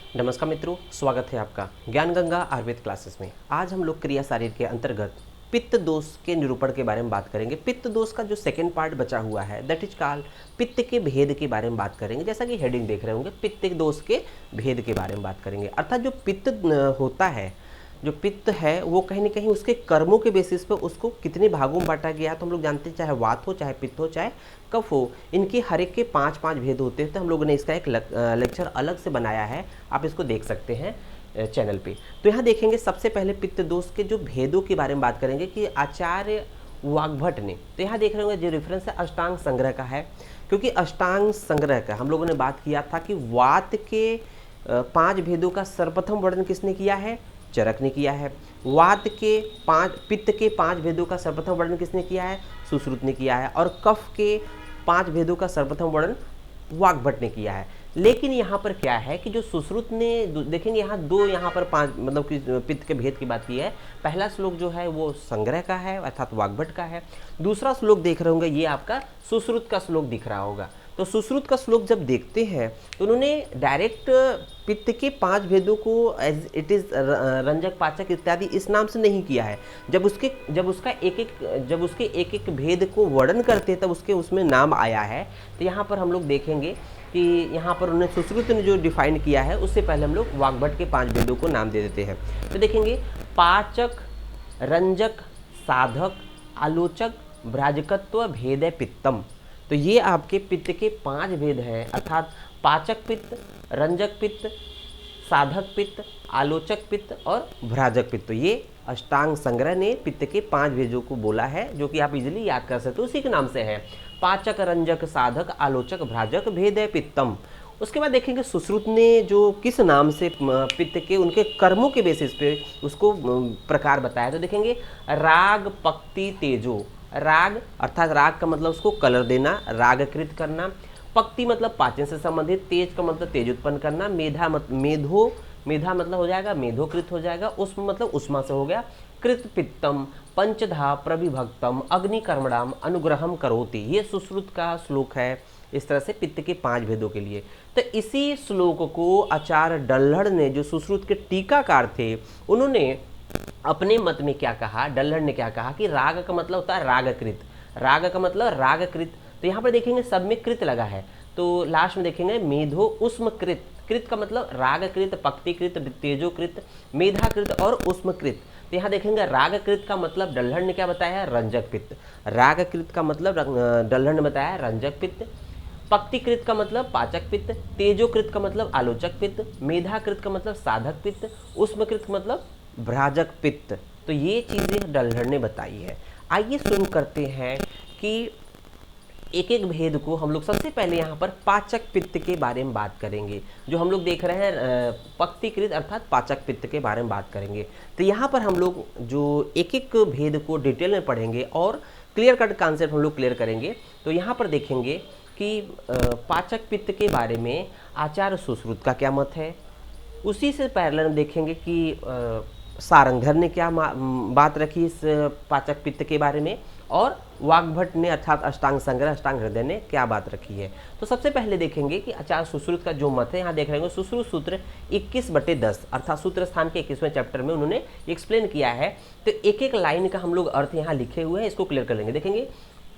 नमस्कार मित्रों, स्वागत है आपका ज्ञान गंगा आयुर्वेद क्लासेस में। आज हम लोग क्रिया शारीर के अंतर्गत पित्त दोष के निरूपण के बारे में बात करेंगे। पित्त दोष का जो सेकंड पार्ट बचा हुआ है दैट इज कॉल्ड पित्त के भेद के बारे में बात करेंगे। जैसा कि हेडिंग देख रहे होंगे, पित्त दोष के भेद के बारे में बात करेंगे। अर्थात जो पित्त होता है, जो पित्त है वो कहीं ना कहीं उसके कर्मों के बेसिस पे उसको कितने भागों में बांटा गया है तो हम लोग जानते हैं, चाहे वात हो, चाहे पित्त हो, चाहे कफ हो, इनके हर एक के 5-5 भेद होते हैं। तो हम लोगों ने इसका एक लेक्चर अलग से बनाया है, आप इसको देख सकते हैं चैनल पे। तो यहाँ देखेंगे सबसे पहले पित्त दोष के जो भेदों के बारे में बात करेंगे कि आचार्य वाग्भट ने, तो यहाँ देख रहे होंगे जो रेफरेंस है अष्टांग संग्रह का है, क्योंकि अष्टांग संग्रह का हम लोगों ने बात किया था कि वात के 5 भेदों का सर्वप्रथम वर्णन किसने किया है? चरक ने किया है। वात के 5 पित्त के 5 भेदों का सर्वप्रथम वर्णन किसने किया है? सुश्रुत ने किया है। और कफ के 5 भेदों का सर्वप्रथम वर्णन वाग्भट ने किया है। लेकिन यहाँ पर क्या है कि जो सुश्रुत ने, देखेंगे यहाँ दो, यहाँ पर 5 मतलब कि पित्त के भेद की बात की है। पहला श्लोक जो है वो संग्रह का है अर्थात वाग्भट का है। दूसरा श्लोक देख रहे होंगे ये आपका सुश्रुत का श्लोक दिख रहा होगा। तो सुश्रुत का श्लोक जब देखते हैं तो उन्होंने डायरेक्ट पित्त के 5 भेदों को एज इट इज रंजक, पाचक इत्यादि इस नाम से नहीं किया है। जब उसके एक एक भेद को वर्णन करते हैं तब उसमें नाम आया है। तो यहाँ पर हम लोग देखेंगे कि यहाँ पर उन्होंने सुश्रुत ने जो डिफाइन किया है उससे पहले हम लोग वाग्भट के 5 भेदों को नाम दे देते हैं। तो देखेंगे पाचक, रंजक, साधक, आलोचक, भ्राजकत्व भेद पित्तम। तो ये आपके पित्त के 5 भेद हैं, अर्थात पाचक पित्त, रंजक पित्त, साधक पित्त, आलोचक पित्त और भ्राजक पित्त। तो ये अष्टांग संग्रह ने पित्त के 5 भेदों को बोला है, जो कि आप इजीली याद कर सकते हो, उसी के नाम से है पाचक, रंजक, साधक, आलोचक, भ्राजक भेद पित्तम। उसके बाद देखेंगे सुश्रुत ने जो किस नाम से पित्त के उनके कर्मों के बेसिस पे उसको प्रकार बताया। तो देखेंगे राग, पक्ति, तेजो। राग अर्थात राग का मतलब उसको कलर देना, रागकृत करना। पक्ति मतलब पाचन से संबंधित। तेज का मतलब तेज उत्पन्न करना। मेधा मतलब हो जाएगा मेधोकृत हो जाएगा। उष्म मतलब उष्मा से हो गया। कृत पित्तम, पंचधा प्रविभक्तम, अग्निकर्मणाम अनुग्रहम करोति। ये सुश्रुत का श्लोक है। इस तरह से पित्त के 5 भेदों के लिए। तो इसी श्लोक को आचार्य डल्हड़ ने, जो सुश्रुत के टीकाकार थे, उन्होंने अपने मत में क्या कहा, डल्हड़ ने क्या कहा कि राग का मतलब होता है रागकृत, राग का मतलब रागकृत। तो यहाँ पर देखेंगे सब में कृत लगा है। तो लास्ट में देखेंगे मेधो उष्मकृत। कृत का मतलब रागकृत, पक्तिकृत, तेजोकृत, मेधाकृत और उष्मकृत। तो यहाँ देखेंगे रागकृत का मतलब डल्हड़ ने क्या बताया है? रंजक पित्त। रागकृत का मतलब डल्हड़ ने बताया रंजक पित्त। पक्तिकृत का मतलब पाचक पित्त। तेजोकृत का मतलब आलोचक पित्त। मेधाकृत का मतलब साधक पित्त। उष्मकृत का मतलब भ्राजक पित्त। तो ये चीज़ें डल्हड़ ने बताई है। आइए शुरू करते हैं कि एक एक भेद को हम लोग सबसे पहले यहाँ पर पाचक पित्त के बारे में बात करेंगे। जो हम लोग देख रहे हैं पक्तिकृत अर्थात पाचक पित्त के बारे में बात करेंगे। तो यहाँ पर हम लोग जो एक एक भेद को डिटेल में पढ़ेंगे और क्लियर कट कॉन्सेप्ट हम लोग क्लियर करेंगे। तो यहाँ पर देखेंगे कि पाचक पित्त के बारे में आचार्य सुश्रुत का क्या मत है। उसी से पैरेलल हम देखेंगे कि सारंगधर ने क्या बात रखी इस पाचक पित्त के बारे में, और वाग्भट ने अर्थात अष्टांग संग्रह, अष्टांग हृदय ने क्या बात रखी है। तो सबसे पहले देखेंगे कि आचार्य सुश्रुत का जो मत है, यहाँ देख रहे हैं सुश्रुत सूत्र 21/10 अर्थात सूत्र स्थान के 21वें चैप्टर में उन्होंने एक्सप्लेन किया है। तो एक एक लाइन का हम लोग अर्थ यहाँ लिखे हुए हैं, इसको क्लियर कर लेंगे। देखेंगे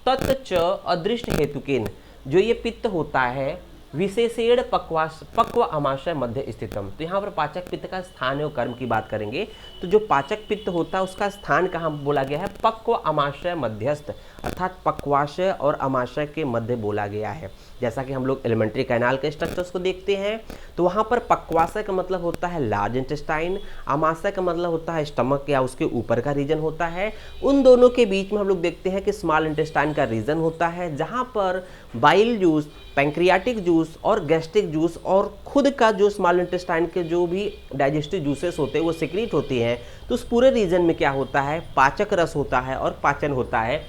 तत्च अदृष्ट हेतुकेन, जो ये पित्त होता है विशेषेण पक्व अमाशय मध्य स्थितम। तो यहाँ पर पाचक पित्त का स्थान और कर्म की बात करेंगे। तो जो पाचक पित्त होता है उसका स्थान कहाँ बोला गया है? पक्व अमाशय मध्यस्थ अर्थात पक्वाशय और अमाशय के मध्य बोला गया है। जैसा कि हम लोग एलिमेंट्री कैनाल के स्ट्रक्चर्स को देखते हैं तो वहाँ पर पक्वाशय का मतलब होता है लार्ज इंटेस्टाइन, अमाशय का मतलब होता है स्टमक या उसके ऊपर का रीजन होता है। उन दोनों के बीच में हम लोग देखते हैं कि स्मॉल इंटेस्टाइन का रीजन होता है, जहाँ पर बाइल जूस, पैंक्रियाटिक जूस और गैस्ट्रिक जूस और खुद का जो स्मॉल इंटेस्टाइन के जो भी डाइजेस्टिव जूसेस होते हैं वो सिक्रीट होती हैं। तो उस पूरे रीजन में क्या होता है? पाचक रस होता है और पाचन होता है।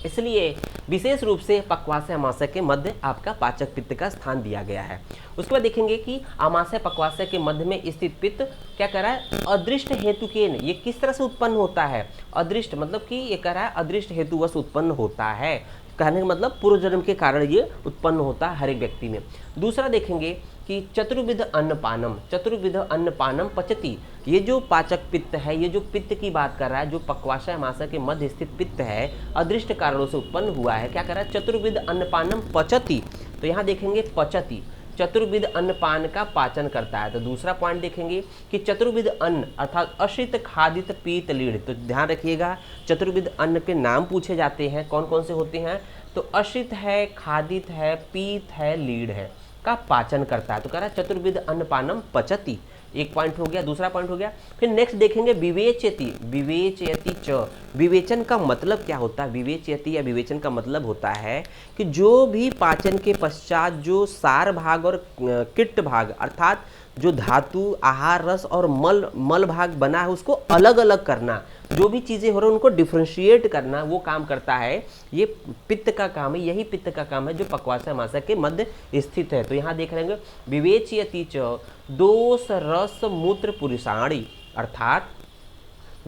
इसलिए विशेष रूप से पक्वाशय अमाशय के मध्य आपका पाचक पित्त का स्थान दिया गया है। उसके बाद देखेंगे कि अमाशय पक्वाशय के मध्य में स्थित पित्त क्या कर रहा है? अदृष्ट हेतुकेन। ये किस तरह से उत्पन्न होता है? अदृष्ट मतलब कि ये कह रहा है अदृष्ट हेतुवश उत्पन्न होता है। कहने का मतलब पूर्व जन्म के कारण ये उत्पन्न होता है हर एक व्यक्ति में। दूसरा देखेंगे कि चतुर्विध अन्नपानम, चतुर्विध अन्नपानम पचती। ये जो पाचक पित्त है, ये जो पित्त की बात कर रहा है, जो पक्वाशय अमाशय के मध्य स्थित पित्त है, अदृष्ट कारणों से उत्पन्न हुआ है, क्या कर रहा है, चतुर्विध अन्नपानम पचती। तो यहाँ देखेंगे पचती, चतुर्विध अन्नपान का पाचन करता है। तो दूसरा पॉइंट देखेंगे कि चतुर्विध अन्न अर्थात अश्रित खादित पीत लीढ़। तो ध्यान रखिएगा, चतुर्विध अन्न के नाम पूछे जाते हैं, कौन कौन से होते हैं, तो अश्रित है, खादित है, पीत है, लीढ़ है, का पाचन करता है। तो कह रहा है चतुर्विध अन्नपानम पचति, एक पॉइंट हो गया। दूसरा पॉइंट हो गया, फिर नेक्स्ट देखेंगे विवेचयति, विवेचयति च। विवेचन का मतलब क्या होता है, विवेचयति या विवेचन का मतलब होता है कि जो भी पाचन के पश्चात जो सार भाग और किट्ट भाग अर्थात जो धातु, आहार रस और मल भाग बना है उसको अलग अलग करना, जो भी चीज़ें हो रही हैं उनको डिफ्रेंशिएट करना, वो काम करता है। ये पित्त का काम है, यही पित्त का काम है जो पक्वाशय अमाशय के मध्य स्थित है। तो यहाँ देख रहे हैं विवेचयति च दोष रस मूत्र पुरुषाणी, अर्थात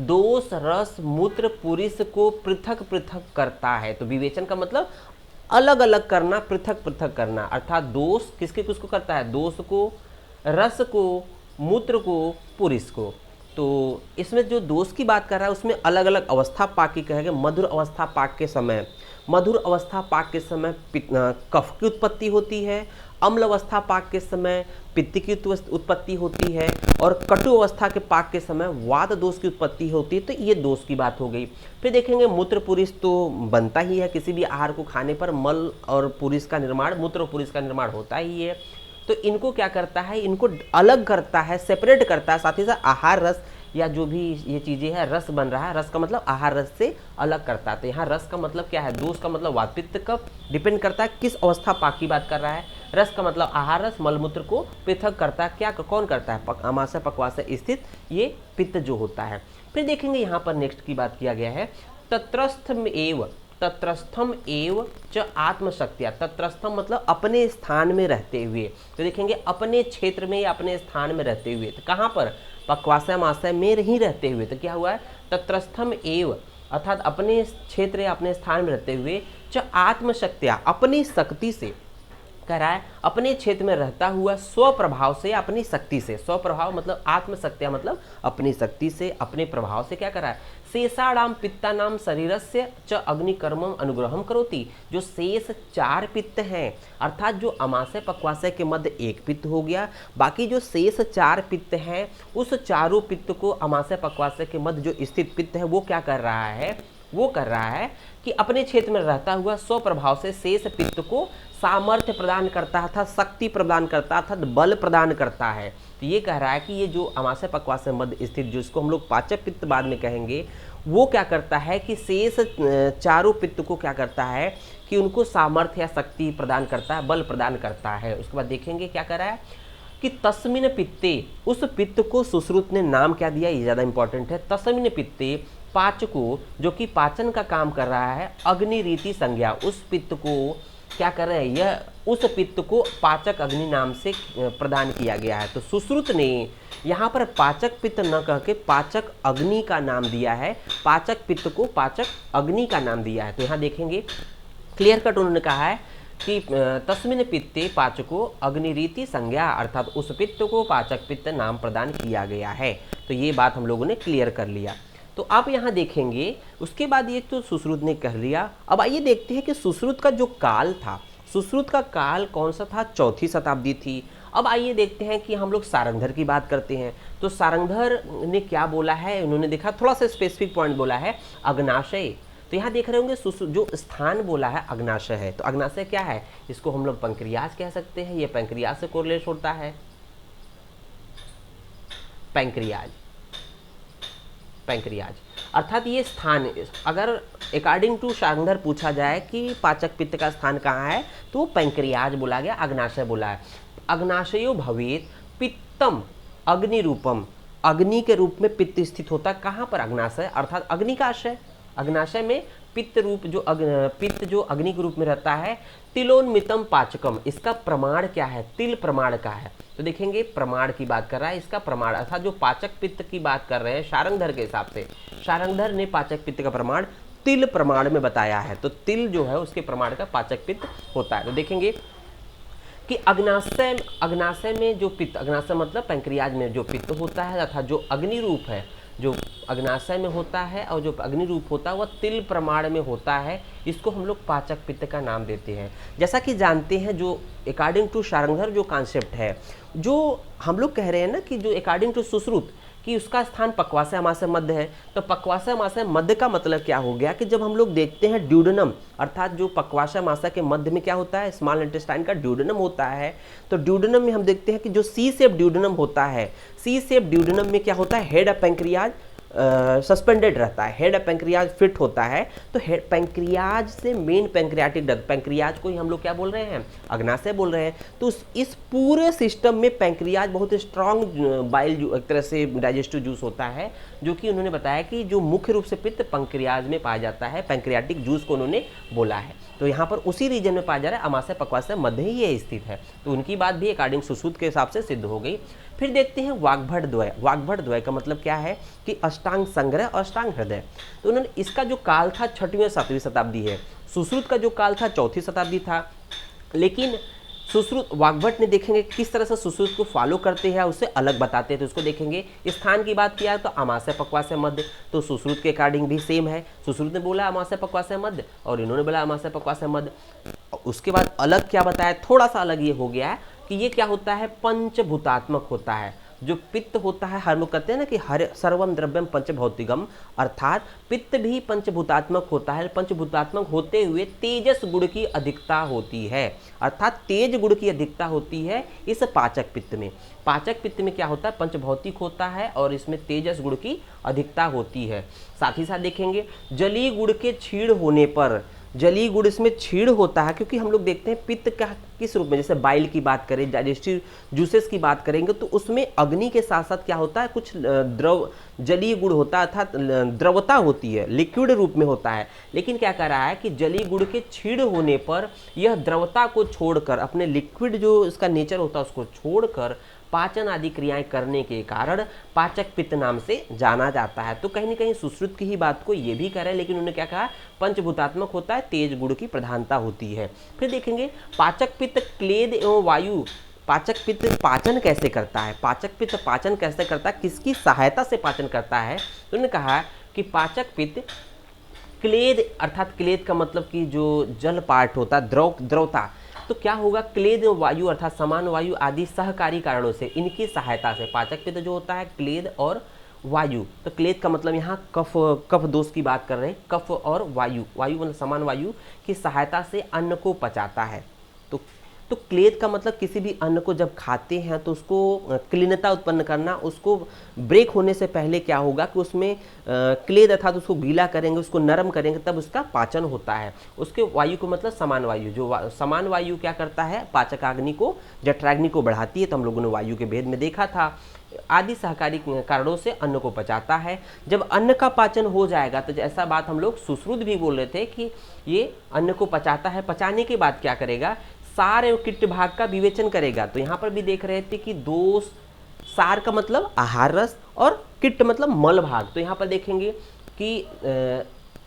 दोष रस मूत्र पुरुष को पृथक पृथक करता है। तो विवेचन का मतलब अलग अलग करना, पृथक पृथक करना, अर्थात दोष किसके किसको करता है, दोष को, रस को, मूत्र को, पुरुष को। तो इसमें जो दोष की बात कर रहा है उसमें अलग अलग अवस्था पाक की कहेंगे। मधुर अवस्था पाक के समय, मधुर अवस्था पाक के समय कफ की उत्पत्ति होती है, अम्ल अवस्था पाक के समय पित्त की उत्पत्ति होती है, और कटु अवस्था के पाक के समय वात दोष की उत्पत्ति होती है। तो ये दोष की बात हो गई। फिर देखेंगे मूत्र पुरुष तो बनता ही है, किसी भी आहार को खाने पर मल और पुरुष का निर्माण, मूत्र और पुरुष का निर्माण होता ही है। तो इनको क्या करता है, इनको अलग करता है, सेपरेट करता है, साथ ही साथ आहार रस या जो भी ये चीज़ें हैं, रस बन रहा है, रस का मतलब आहार रस से अलग करता है। तो यहाँ रस का मतलब क्या है, दोष का मतलब वात पित्त का डिपेंड करता है किस अवस्था पाक की बात कर रहा है। रस का मतलब आहार रस मलमूत्र को पृथक करता है, क्या कौन करता है, अमाशय पक्वाशय स्थित ये पित्त जो होता है। फिर देखेंगे यहाँ पर नेक्स्ट की बात किया गया है तत्रस्थम एव, तत्रस्थम एव च आत्मशक्तिया। तत्रस्थम मतलब अपने स्थान में रहते हुए। तो देखेंगे अपने क्षेत्र में या अपने स्थान में रहते हुए। तो कहाँ पर, पक्वाशय अमाशय में ही रहते हुए। तो क्या हुआ है, तत्रस्थम एव अर्थात अपने क्षेत्र या अपने स्थान में रहते हुए, च आत्मशक्तिया अपनी शक्ति से, कह रहा है अपने क्षेत्र में रहता हुआ स्वप्रभाव से, अपनी शक्ति से। स्वप्रभाव मतलब आत्मशक्तिया मतलब अपनी शक्ति से, अपने प्रभाव से क्या कर रहा है, शेषाणाम पित्तानाम शरीरस्य च अग्निकर्मम अनुग्रहम करोति। जो शेष 4 पित्त हैं, अर्थात जो अमाशय पक्वाशय के मध्य एक पित्त हो गया, बाकी जो शेष 4 पित्त हैं उस चारों पित्त को अमाशय पक्वाशय के मध्य जो स्थित पित्त है वो क्या कर रहा है, वो कर रहा है कि अपने क्षेत्र में रहता हुआ स्वप्रभाव से शेष पित्त को सामर्थ्य प्रदान करता था, शक्ति प्रदान करता था, बल प्रदान करता है। तो ये कह रहा है कि ये जो अमाशय पक्वाशय मध्य स्थित जिसको हम लोग पाचक पित्त बाद में कहेंगे, वो क्या करता है कि शेष चारों पित्त को क्या करता है कि उनको सामर्थ्य या शक्ति प्रदान करता है, बल प्रदान करता है। उसके बाद देखेंगे क्या कर रहा है कि तस्मिन पित्ते, उस पित्त को सुश्रुत ने नाम क्या दिया, ये ज़्यादा इंपॉर्टेंट है। तस्मिन पित्ते पाचको, जो कि पाचन का काम कर रहा है, अग्नि रीति संज्ञा, उस पित्त को क्या कर रहे हैं, यह उस पित्त को पाचक अग्नि नाम से प्रदान किया गया है। तो सुश्रुत ने यहाँ पर पाचक पित्त न कह के पाचक अग्नि का नाम दिया है, पाचक पित्त को पाचक अग्नि का नाम दिया है। तो यहाँ देखेंगे क्लियर कट उन्होंने कहा है कि तस्मिन पित्ते पाचको अग्निरीति संज्ञा, अर्थात उस पित्त को पाचक पित्त नाम प्रदान किया गया है। तो ये बात हम लोगों ने क्लियर कर लिया। तो आप यहाँ देखेंगे उसके बाद ये तो सुश्रुत ने कह लिया। अब आइए देखते हैं कि सुश्रुत का जो काल था, सुश्रुत का काल कौन सा था, 4वीं शताब्दी थी। अब आइए देखते हैं कि हम लोग सारंगधर की बात करते हैं। तो सारंगधर ने क्या बोला है, उन्होंने देखा थोड़ा सा स्पेसिफिक पॉइंट बोला है, अग्नाशय। तो यहाँ देख रहे होंगे जो स्थान बोला है अग्नाशय है। तो अग्नाशय क्या है, इसको हम लोग पैंक्रियाज कह सकते हैं, ये पैंक्रियाज से कोरिलेट होता है, पैंक्रियाज, पैंक्रियाज अर्थात ये स्थान। अगर अकॉर्डिंग टू सारंगधर पूछा जाए कि पाचक पित्त का स्थान कहाँ है, तो पैंक्रियाज बोला गया, अग्नाशय बोला है। अग्नाशयो भवेत पित्तम अग्नि रूपम, अग्नि के रूप में पित्त स्थित होता है। कहाँ पर, अग्नाशय अर्थात अग्नि का आशय। अग्नाशय में पित्त रूप जो पित्त जो अग्नि के रूप में रहता है। तिलोन्मितम पाचकम, इसका प्रमाण क्या है, तिल प्रमाण का है। तो देखेंगे प्रमाण की बात कर रहा है, इसका प्रमाण अर्थात जो पाचक पित्त की बात कर रहे हैं सारंगधर के हिसाब से, सारंगधर ने पाचक पित्त का प्रमाण तिल प्रमाण में बताया है। तो तिल जो है उसके प्रमाण का पाचक पित्त होता है। तो देखेंगे कि अग्नाशय में जो पित्त, अग्नाशय मतलब पैंक्रियाज में जो पित्त होता है तथा जो अग्नि रूप है, जो अग्नाशय में होता है और जो अग्नि रूप होता है वह तिल प्रमाण में होता है, इसको हम लोग पाचक पित्त का नाम देते हैं। जैसा कि जानते हैं, जो अकॉर्डिंग टू शारंगधर जो कॉन्सेप्ट है, जो हम लोग कह रहे हैं ना कि जो अकॉर्डिंग टू सुश्रुत कि उसका स्थान पक्वाशय अमाशय मध्य है, तो पक्वाशय अमाशय मध्य का मतलब क्या हो गया कि जब हम लोग देखते हैं ड्यूडेनम, अर्थात जो पक्वाशय अमाशय के मध्य में क्या होता है, स्मॉल इंटेस्टाइन का ड्यूडेनम होता है, तो ड्यूडेनम में हम देखते हैं कि जो सी शेप ड्यूडेनम होता है, सी शेप ड्यूडेनम में क्या होता है, हेड ऑफ पैंक्रियाज सस्पेंडेड रहता है, हेड ऑफ पैंक्रियाज फिट होता है। तो हेड पैंक्रियाज से मेन पैंक्रियाटिक डक्ट, पैंक्रियाज को ही हम लोग क्या बोल रहे हैं, अग्नाशय बोल रहे हैं। तो इस पूरे सिस्टम में पैंक्रियाज बहुत स्ट्रॉन्ग बाइल एक तरह से डाइजेस्टिव जूस होता है, जो कि उन्होंने बताया कि जो मुख्य रूप से पित्त पैंक्रियाज में पाया जाता है, पैंक्रियाटिक जूस को उन्होंने बोला है। तो यहाँ पर उसी रीजन में पाया जा रहा है, अमाशय पक्वाशय मध्य ही ये स्थित है। तो उनकी बात भी अकॉर्डिंग सुश्रुत के हिसाब से सिद्ध हो गई। फिर देखते हैं वाग्भट द्वय। वाग्भट द्वय का मतलब क्या है कि अष्टांग संग्रह और अष्टांग हृदय। तो उन्होंने इसका जो काल था 6वीं और 7वीं शताब्दी है, सुश्रुत का जो काल था 4वीं शताब्दी था। लेकिन सुश्रुत वाग्भट ने देखेंगे किस तरह से सुश्रुत को फॉलो करते हैं, उससे अलग बताते हैं। तो उसको देखेंगे। स्थान की बात किया तो अमाशय पक्वाशय मध्य, तो सुश्रुत के अकॉर्डिंग भी सेम है। सुश्रुत ने बोला अमाशय पक्वाशय मध्य और इन्होंने बोला अमाशय पक्वाशय मध्य। उसके बाद अलग क्या बताया, थोड़ा सा अलग ये हो गया है कि ये क्या होता है, पंचभूतात्मक होता है। जो पित्त होता है, हर लोग कहते हैं ना कि हर सर्वम द्रव्यम पंचभौतिकम, अर्थात पित्त भी पंचभूतात्मक होता है। पंचभूतात्मक होते हुए तेजस गुण की अधिकता होती है, अर्थात तेज गुण की अधिकता होती है इस पाचक पित्त में। पाचक पित्त में क्या होता है, पंचभौतिक होता है और इसमें तेजस गुण की अधिकता होती है। साथ ही साथ देखेंगे जलीय गुण के क्षीण होने पर, जलीय गुण इसमें क्षीण होता है, क्योंकि हम लोग देखते हैं पित्त का किस रूप में, जैसे बाइल की बात करें, डाइजेस्टिव जूसेस की बात करेंगे, तो उसमें अग्नि के साथ साथ क्या होता है, कुछ द्रव जलीय गुण होता है, अर्थात द्रवता होती है, लिक्विड रूप में होता है। लेकिन क्या कर रहा है कि जलीय गुण के क्षीण होने पर यह द्रवता को छोड़कर, अपने लिक्विड जो इसका नेचर होता है उसको छोड़कर पाचन आदि क्रियाएं करने के कारण पाचक पित्त नाम से जाना जाता है। तो कहीं न कहीं सुश्रुत की ही बात को ये भी कर रहे हैं, लेकिन उन्होंने क्या कहा, पंचभूतात्मक होता है, तेज गुण की प्रधानता होती है। फिर देखेंगे पाचक पित्त क्लेद एवं वायु। पाचक पित्त पाचन कैसे करता है, पाचक पित्त पाचन कैसे करता है, किसकी सहायता से पाचन करता है। तो उन्होंने कहा कि पाचक पित्त क्लेद, अर्थात क्लेद का मतलब कि जो जल पार्ट होता है, द्रवता, तो क्या होगा, क्लेद वायु अर्थात समान वायु आदि सहकारी कारणों से, इनकी सहायता से पाचक पित्त जो होता है क्लेद और वायु। तो क्लेद का मतलब यहाँ कफ दोष की बात कर रहे हैं, कफ और वायु, वायु मतलब समान वायु की सहायता से अन्न को पचाता है। तो क्लेद का मतलब किसी भी अन्न को जब खाते हैं तो उसको क्लीनता उत्पन्न करना, उसको ब्रेक होने से पहले क्या होगा कि उसमें क्लेद अर्थात उसको गीला करेंगे, उसको नरम करेंगे, तब उसका पाचन होता है। उसके वायु को मतलब समान वायु, जो समान वायु क्या करता है, पाचकाग्नि को, जठराग्नि को बढ़ाती है। तो हम लोगों ने वायु के भेद में देखा था, आदि सहकारी कारणों से अन्न को पचाता है। जब अन्न का पाचन हो जाएगा तो ऐसा बात हम लोग सुश्रुत भी बोल रहे थे कि ये अन्न को पचाता है। पचाने के बाद क्या करेगा, सार एवं किट्ट भाग का विवेचन करेगा। तो यहाँ पर भी देख रहे थे कि दोष, सार का मतलब आहार रस और किट्ट मतलब मल भाग। तो यहाँ पर देखेंगे कि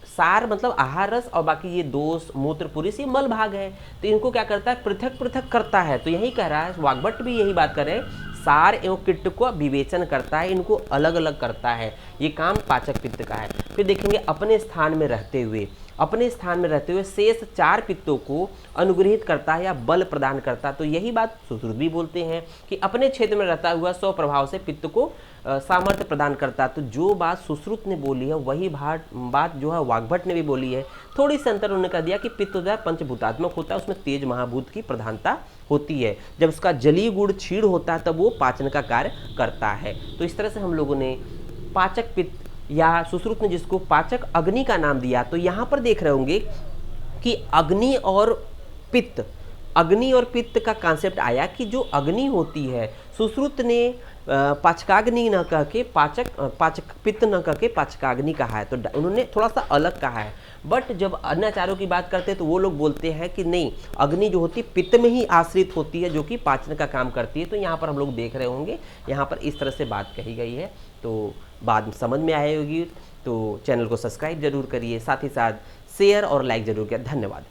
सार मतलब आहार रस और बाकी ये दोष मूत्र पुरुष ये मल भाग है। तो इनको क्या करता है, पृथक पृथक करता है। तो यही कह रहा है वाग्भट भी यही बात कर रहे हैं, सार एवं किट्ट को विवेचन करता है, इनको अलग अलग करता है। ये काम पाचक पित्त का है। फिर देखेंगे अपने स्थान में रहते हुए, अपने स्थान में रहते हुए शेष 4 पित्तों को अनुग्रहित करता है या बल प्रदान करता है। तो यही बात सुश्रुत भी बोलते हैं कि अपने क्षेत्र में रहता हुआ स्वप्रभाव से पित्त को सामर्थ्य प्रदान करता है। तो जो बात सुश्रुत ने बोली है वही बात जो है वाग्भट ने भी बोली है। थोड़ी सी अंतर उन्होंने कह दिया कि पित्त जो है पंचभूतात्मक होता है, उसमें तेज महाभूत की प्रधानता होती है। जब उसका जलीय गुण क्षीण होता है तब वो पाचन का कार्य करता है। तो इस तरह से हम लोगों ने पाचक पित्त या सुश्रुत ने जिसको पाचक अग्नि का नाम दिया। तो यहाँ पर देख रहे होंगे कि अग्नि और पित्त, अग्नि और पित्त का कॉन्सेप्ट आया कि जो अग्नि होती है, सुश्रुत ने पाचकाग्नि न कह के पाचक पित्त न कह के पाचकाग्नि कहा है। तो उन्होंने थोड़ा सा अलग कहा है। बट जब अन्य आचार्यों की बात करते हैं तो वो लोग बोलते हैं कि नहीं, अग्नि जो होती है पित्त में ही आश्रित होती है, जो कि पाचन का काम करती है। तो यहाँ पर हम लोग देख रहे होंगे, यहाँ पर इस तरह से बात कही गई है। तो बात समझ में आई होगी। तो चैनल को सब्सक्राइब जरूर करिए, साथ ही साथ शेयर और लाइक जरूर किया। धन्यवाद।